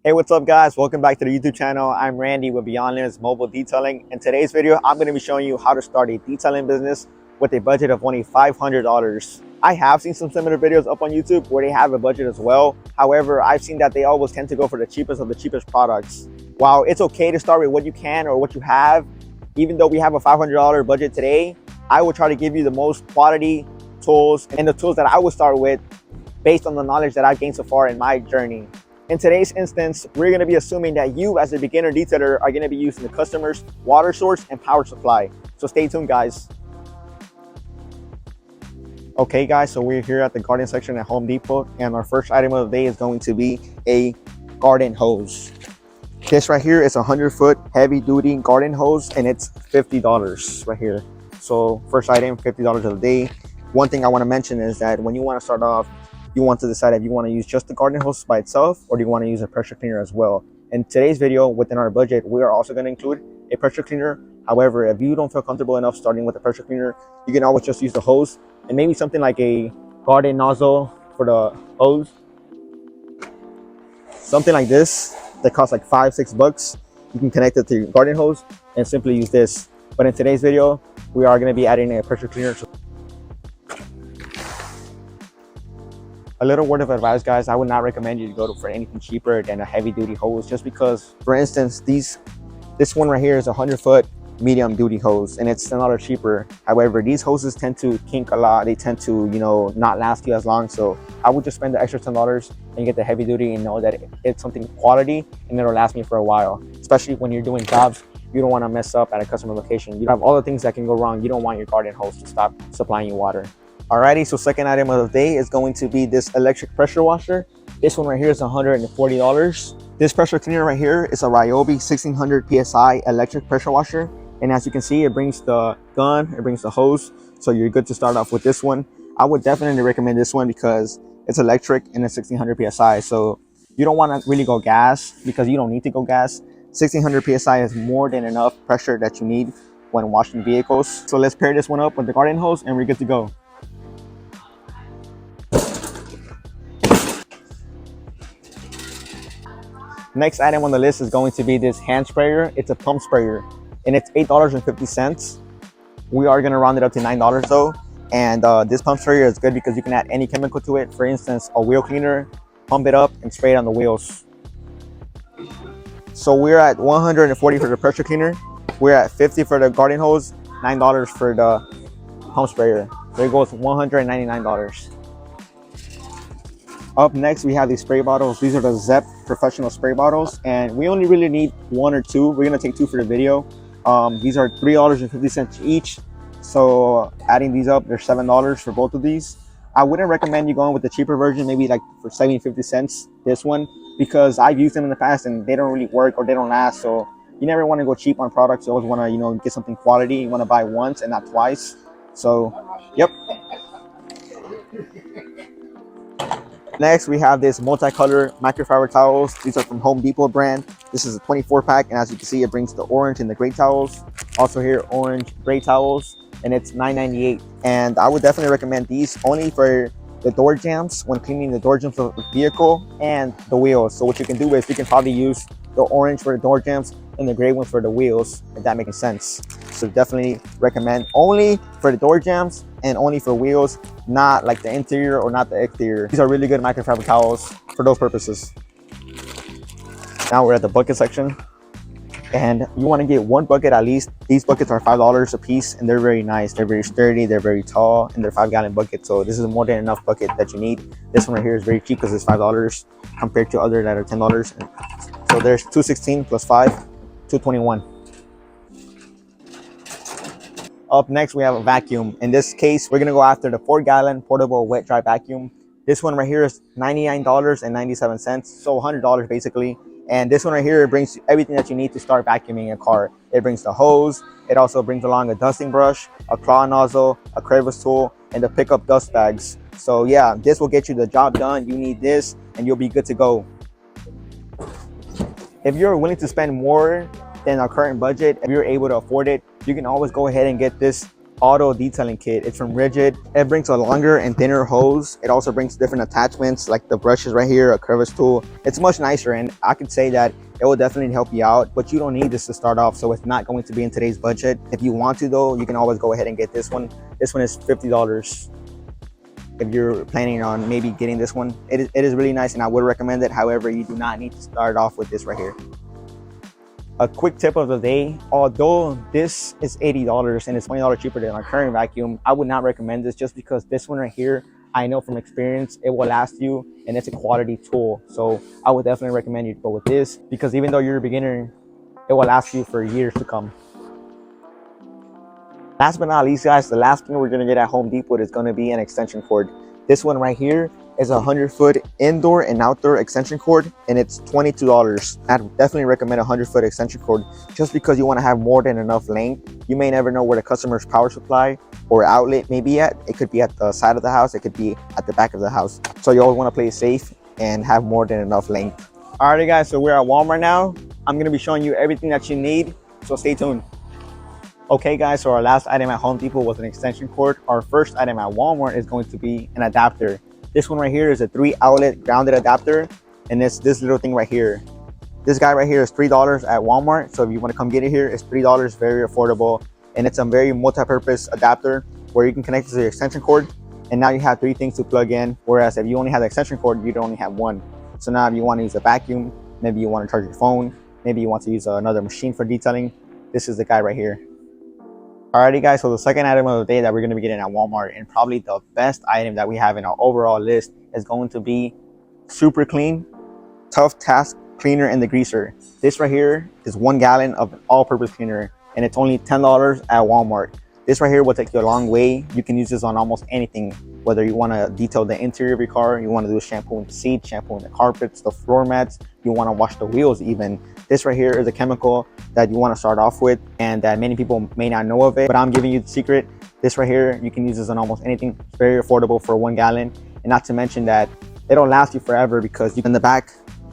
Hey, what's up guys? Welcome back to the YouTube channel. I'm Randy with Beyond Limits Mobile Detailing. In today's video, I'm going to be showing you how to start a detailing business with a budget of only $500. I have seen some similar videos up on YouTube where they have a budget as well. However, I've seen that they always tend to go for the cheapest of the cheapest products. While it's okay to start with what you can or what you have, even though we have a $500 budget today, I will try to give you the most quality tools and the tools that I would start with based on the knowledge that I've gained so far in my journey. In today's instance, we're going to be assuming that you as a beginner detailer are going to be using the customer's water source and power supply. So stay tuned, guys. Okay guys, so we're here at the garden section at Home Depot, and our first item of the day is going to be a garden hose. This right here is a 100-foot heavy duty garden hose, and it's $50 right here. So first item, $50 of the day. One thing I want to mention is that when you want to start off, you want to decide if you want to use just the garden hose by itself or do you want to use a pressure cleaner as well. In today's video, within our budget, we are also going to include a pressure cleaner. However, if you don't feel comfortable enough starting with a pressure cleaner, you can always just use the hose and maybe something like a garden nozzle for the hose. Something like this that costs like $5-6. You can connect it to your garden hose and simply use this. But in today's video, we are going to be adding a pressure cleaner. A little word of advice, guys, I would not recommend you to go for anything cheaper than a heavy duty hose, just because, for instance, this one right here is a 100-foot medium duty hose and it's $10 cheaper. However, these hoses tend to kink a lot. They tend to, not last you as long. So I would just spend the extra $10 and get the heavy duty and know that it's something quality and it'll last me for a while. Especially when you're doing jobs, you don't want to mess up at a customer location. You have all the things that can go wrong. You don't want your garden hose to stop supplying you water. Alrighty, so second item of the day is going to be this electric pressure washer. This one right here is $140. This pressure cleaner right here is a Ryobi 1600 PSI electric pressure washer. And as you can see, it brings the gun, it brings the hose. So you're good to start off with this one. I would definitely recommend this one because it's electric and it's 1600 PSI. So you don't want to really go gas because you don't need to go gas. 1600 PSI is more than enough pressure that you need when washing vehicles. So let's pair this one up with the garden hose and we're good to go. Next item on the list is going to be this hand sprayer. It's a pump sprayer and it's $8.50. We are going to round it up to $9 though. And this pump sprayer is good because you can add any chemical to it. For instance, a wheel cleaner, pump it up and spray it on the wheels. So we're at $140 for the pressure cleaner. We're at $50 for the garden hose, $9 for the pump sprayer. So it goes $199. Up next, we have these spray bottles. These are the Zep professional spray bottles, and we only really need one or two. We're gonna take two for the video. These are $3.50 each. So adding these up, they're $7 for both of these. I wouldn't recommend you going with the cheaper version, maybe like for 70-50 cents, this one, because I've used them in the past and they don't really work or they don't last. So you never want to go cheap on products. You always want to, get something quality. You want to buy once and not twice. So, yep. Next, we have this multicolor microfiber towels. These are from Home Depot brand. This is a 24-pack, and as you can see, it brings the orange and the gray towels. Also here, orange, gray towels, and it's $9.98. And I would definitely recommend these only for the door jambs when cleaning the door jambs of the vehicle and the wheels. So what you can do is you can probably use the orange for the door jambs and the gray ones for the wheels, if that makes sense. So definitely recommend only for the door jambs and only for wheels, not like the interior or not the exterior. These are really good microfiber towels for those purposes. Now we're at the bucket section, and you want to get one bucket at least. These buckets are $5 a piece and they're very nice. They're very sturdy, they're very tall, and they're 5-gallon buckets. So this is more than enough bucket that you need. This one right here is very cheap because it's $5 compared to other that are $10. So there's $216 plus 5, $221. Up next, we have a vacuum. In this case, we're gonna go after the 4-gallon portable wet dry vacuum. This one right here is $99.97, so $100 basically. And this one right here brings everything that you need to start vacuuming a car. It brings the hose. It also brings along a dusting brush, a claw nozzle, a crevice tool, and the pickup dust bags. So yeah, this will get you the job done. You need this and you'll be good to go. If you're willing to spend more than our current budget, if you're able to afford it, you can always go ahead and get this auto detailing kit. It's from Rigid. It brings a longer and thinner hose. It also brings different attachments like the brushes right here, a crevice tool. It's much nicer, and I could say that it will definitely help you out, but you don't need this to start off, so it's not going to be in today's budget. If you want to though, you can always go ahead and get this one. This one is $50 if you're planning on maybe getting this one. It is really nice and I would recommend it. However, you do not need to start off with this right here. A quick tip of the day, although this is $80 and it's $20 cheaper than our current vacuum, I would not recommend this just because this one right here, I know from experience, it will last you and it's a quality tool. So I would definitely recommend you to go with this because even though you're a beginner, it will last you for years to come. Last but not least, guys, the last thing we're gonna get at Home Depot is gonna be an extension cord. This one right here is a 100-foot indoor and outdoor extension cord, and it's $22. I'd definitely recommend a 100-foot extension cord just because you want to have more than enough length. You may never know where the customer's power supply or outlet may be at. It could be at the side of the house, it could be at the back of the house. So you always want to play it safe and have more than enough length. Alrighty guys, so we're at Walmart now. I'm gonna be showing you everything that you need, so stay tuned. Okay guys, so our last item at Home Depot was an extension cord. Our first item at Walmart is going to be an adapter. This one right here is a 3-outlet grounded adapter, and it's this little thing right here. This guy right here is $3 at Walmart, so if you want to come get it here, it's $3, very affordable. And it's a very multi-purpose adapter where you can connect it to your extension cord, and now you have 3 things to plug in, whereas if you only have the extension cord, you'd only have 1. So now if you want to use a vacuum, maybe you want to charge your phone, maybe you want to use another machine for detailing, this is the guy right here. Alrighty guys, so the second item of the day that we're going to be getting at Walmart, and probably the best item that we have in our overall list, is going to be Super Clean Tough Task Cleaner and Degreaser. This right here is 1 gallon of all-purpose cleaner, and it's only $10 at Walmart. This right here will take you a long way. You can use this on almost anything, whether you want to detail the interior of your car, you want to do a shampoo in the seats, shampoo in the carpets, the floor mats, you want to wash the wheels even. This right here is a chemical that you want to start off with and that many people may not know of it, but I'm giving you the secret. This right here, you can use this on almost anything. It's very affordable for 1 gallon, and not to mention that it'll last you forever because in the back,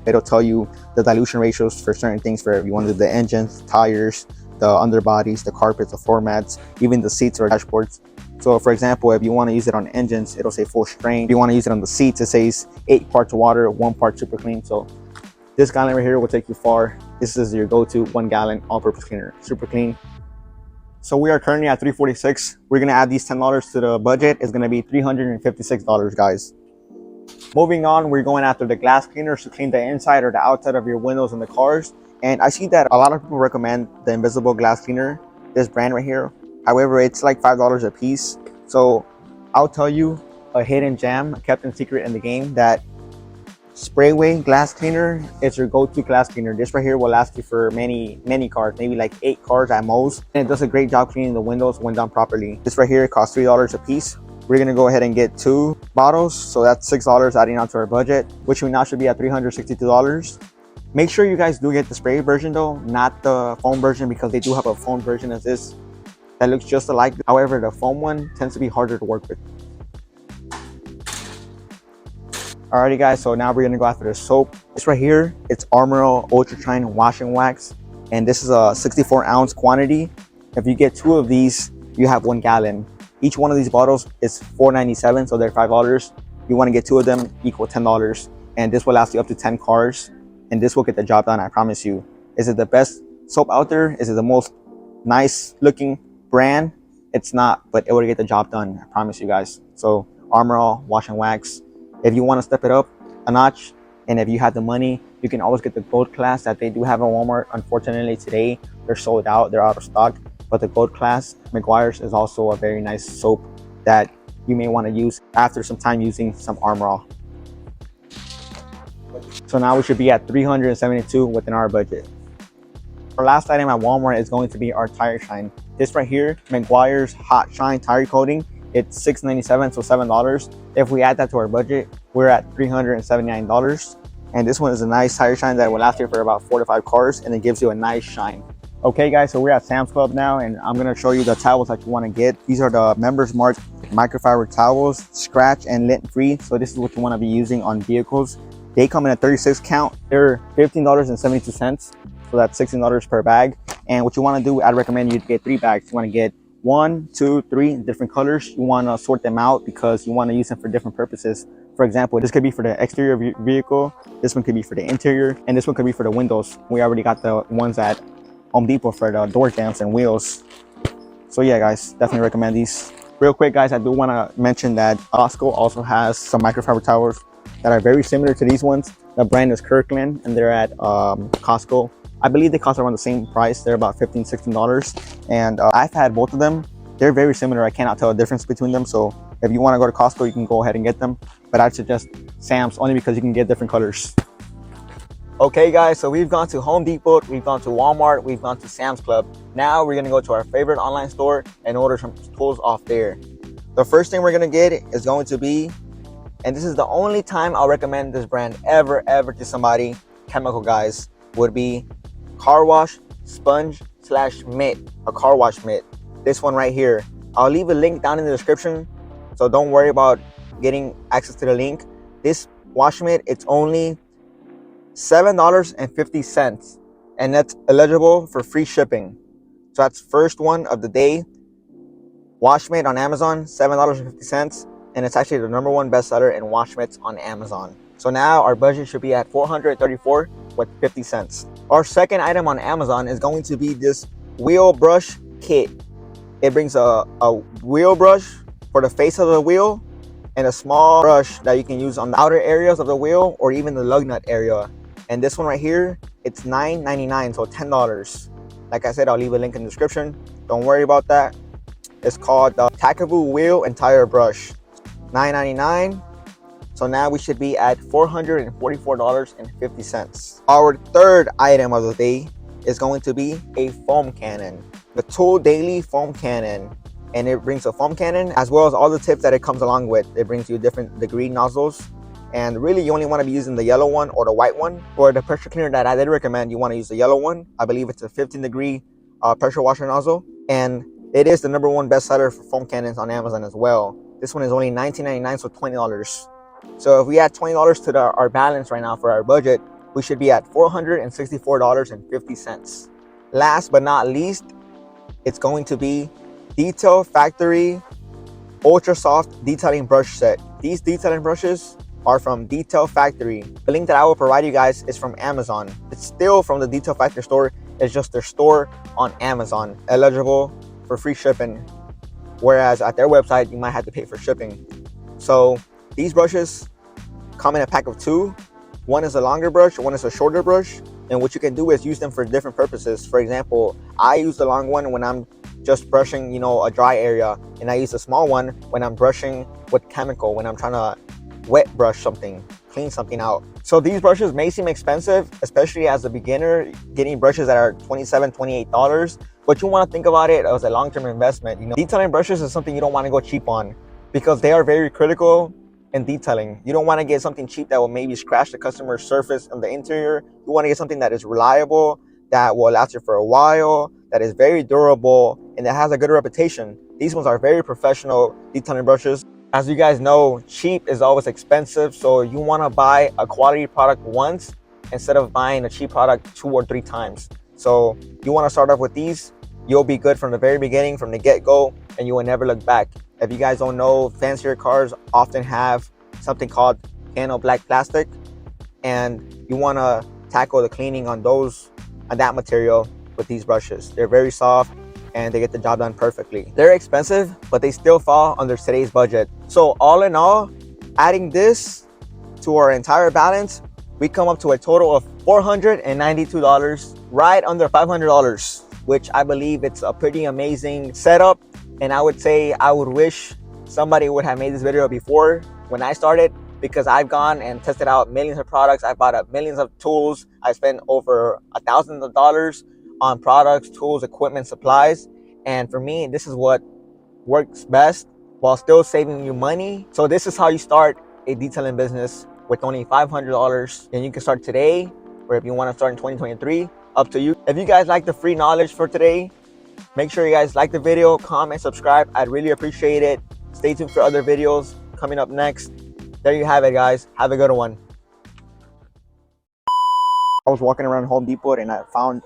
it'll tell you the dilution ratios for certain things for if you want to do the engines, tires, the underbodies, the carpets, the floor mats, even the seats or dashboards. So for example, if you want to use it on engines, it'll say full strength. If you want to use it on the seats, it says 8 parts water, 1 part super clean. So this gallon right here will take you far. This is your go-to 1 gallon all-purpose cleaner, super clean. So we are currently at $346. We're gonna add these $10 to the budget. It's gonna be $356, guys. Moving on, we're going after the glass cleaners to clean the inside or the outside of your windows in the cars. And I see that a lot of people recommend the invisible glass cleaner, this brand right here. However, it's like $5 a piece. So I'll tell you a hidden gem, kept in secret in the game, that Sprayway glass cleaner is your go-to glass cleaner. This right here will last you for many cars, maybe like 8 cars at most. And it does a great job cleaning the windows when done properly. This right here costs $3 a piece. We're gonna go ahead and get 2 bottles. So that's $6 adding on to our budget, which we now should be at $362. Make sure you guys do get the spray version though, not the foam version, because they do have a foam version of this that looks just alike. However, the foam one tends to be harder to work with. Alrighty guys, so now we're gonna go after the soap. This right here, it's Armor All Ultra Shine Washing Wax, and this is a 64-ounce quantity. If you get 2 of these, you have 1 gallon. Each one of these bottles is $4.97, so they're $5. You want to get 2 of them, equal $10, and this will last you up to 10 cars, and this will get the job done, I promise you. Is it the best soap out there? Is it the most nice looking brand? It's not, but it will get the job done, I promise you guys. So Armor All Wash and Wax. If you want to step it up a notch, and if you have the money, you can always get the gold class that they do have at Walmart. Unfortunately today, they're sold out, they're out of stock. But the gold class, McGuire's, is also a very nice soap that you may want to use after some time using some Armor All. So now we should be at $372 within our budget. Our last item at Walmart is going to be our tire shine. This right here, McGuire's Hot Shine Tire Coating. It's $6.97, so $7. If we add that to our budget, we're at $379. And this one is a nice tire shine that will last you for about 4 to 5 cars, and it gives you a nice shine. Okay guys, so we're at Sam's Club now, and I'm gonna show you the towels that you want to get. These are the Members Mark microfiber towels, scratch and lint free. So this is what you want to be using on vehicles. They come in a 36 count. They're $15.72, so that's $16 per bag. And what you want to do, I'd recommend you to get 3 bags. You want to get one, two, three different colors. You want to sort them out because you want to use them for different purposes. For example, this could be for the exterior vehicle, this one could be for the interior, and this one could be for the windows. We already got the ones at Home Depot for the door jambs and wheels. So yeah, guys, definitely recommend these. Real quick, guys, I do want to mention that Costco also has some microfiber towels that are very similar to these ones. The brand is Kirkland, and they're at Costco. I believe they cost around the same price. They're about $15, $16. And I've had both of them. They're very similar. I cannot tell a difference between them. So if you want to go to Costco, you can go ahead and get them. But I'd suggest Sam's only because you can get different colors. Okay guys, so we've gone to Home Depot, we've gone to Walmart, we've gone to Sam's Club. Now we're gonna go to our favorite online store and order some tools off there. The first thing we're gonna get is going to be, and this is the only time I'll recommend this brand ever to somebody, chemical guys, would be car wash sponge / mitt, a car wash mitt. This one right here. I'll leave a link down in the description, so don't worry about getting access to the link. This wash mitt, it's only $7.50, and that's eligible for free shipping. So that's first one of the day. Wash mitt on Amazon, $7.50, and it's actually the #1 bestseller in wash mitts on Amazon. So now our budget should be at $434.50. Our second item on Amazon is going to be this wheel brush kit. It brings a wheel brush for the face of the wheel and a small brush that you can use on the outer areas of the wheel or even the lug nut area. And this one right here, it's $9.99, so $10. Like I said, I'll leave a link in the description. Don't worry about that. It's called the Takavoo Wheel and Tire Brush. $9.99. So now we should be at $444.50. Our third item of the day is going to be a foam cannon. The Tool Daily Foam Cannon. And it brings a foam cannon as well as all the tips that it comes along with. It brings you different degree nozzles. And really, you only want to be using the yellow one or the white one. For the pressure cleaner that I did recommend, you want to use the yellow one. I believe it's a 15-degree pressure washer nozzle. And it is the #1 bestseller for foam cannons on Amazon as well. This one is only $19.99, so $20. So if we add $20 to our balance right now for our budget, we should be at $464.50. Last but not least, it's going to be Detail Factory Ultra Soft Detailing Brush Set. These detailing brushes are from Detail Factory. The link that I will provide you guys is from Amazon. It's still from the Detail Factory store. It's just their store on Amazon, eligible for free shipping. Whereas at their website, you might have to pay for shipping. So these brushes come in a pack of 2. One is a longer brush, one is a shorter brush. And what you can do is use them for different purposes. For example, I use the long one when I'm just brushing, a dry area. And I use the small one when I'm brushing with chemical, when I'm trying to wet brush something, clean something out. So these brushes may seem expensive, especially as a beginner, getting brushes that are $27, $28. But you want to think about it as a long-term investment. Detailing brushes is something you don't want to go cheap on because they are very critical in detailing. You don't want to get something cheap that will maybe scratch the customer's surface on the interior. You want to get something that is reliable, that will last you for a while, that is very durable, and that has a good reputation. These ones are very professional detailing brushes. As you guys know, cheap is always expensive, so you want to buy a quality product once instead of buying a cheap product 2 or 3 times. So you want to start off with these. You'll be good from the very beginning, from the get-go, and you will never look back. If you guys don't know, fancier cars often have something called piano black plastic, and you want to tackle the cleaning on that material with these brushes. They're very soft and they get the job done perfectly. They're expensive, but they still fall under today's budget. So all in all, adding this to our entire balance, we come up to a total of $492, right under $500, which I believe it's a pretty amazing setup. And I would say I would wish somebody would have made this video before when I started, because I've gone and tested out millions of products. I bought up millions of tools. I spent over $1,000s on products, tools, equipment, supplies. And for me, this is what works best while still saving you money. So this is how you start a detailing business with only $500. And you can start today, or if you want to start in 2023, up to you. If you guys like the free knowledge for today, make sure you guys like the video, comment, subscribe. I'd really appreciate it. Stay tuned for other videos coming up next. There you have it, guys. Have a good one. I was walking around Home Depot and I found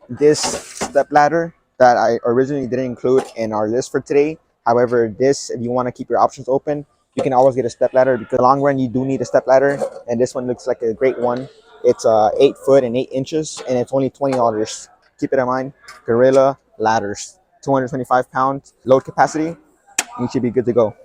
this step ladder. that I originally didn't include in our list for today. However, this, if you want to keep your options open, you can always get a step ladder, because in the long run you do need a step ladder, and this one looks like a great one. It's 8 foot and 8 inches, and it's only $20. Keep it in mind. Gorilla Ladders, 225 pound load capacity. You should be good to go.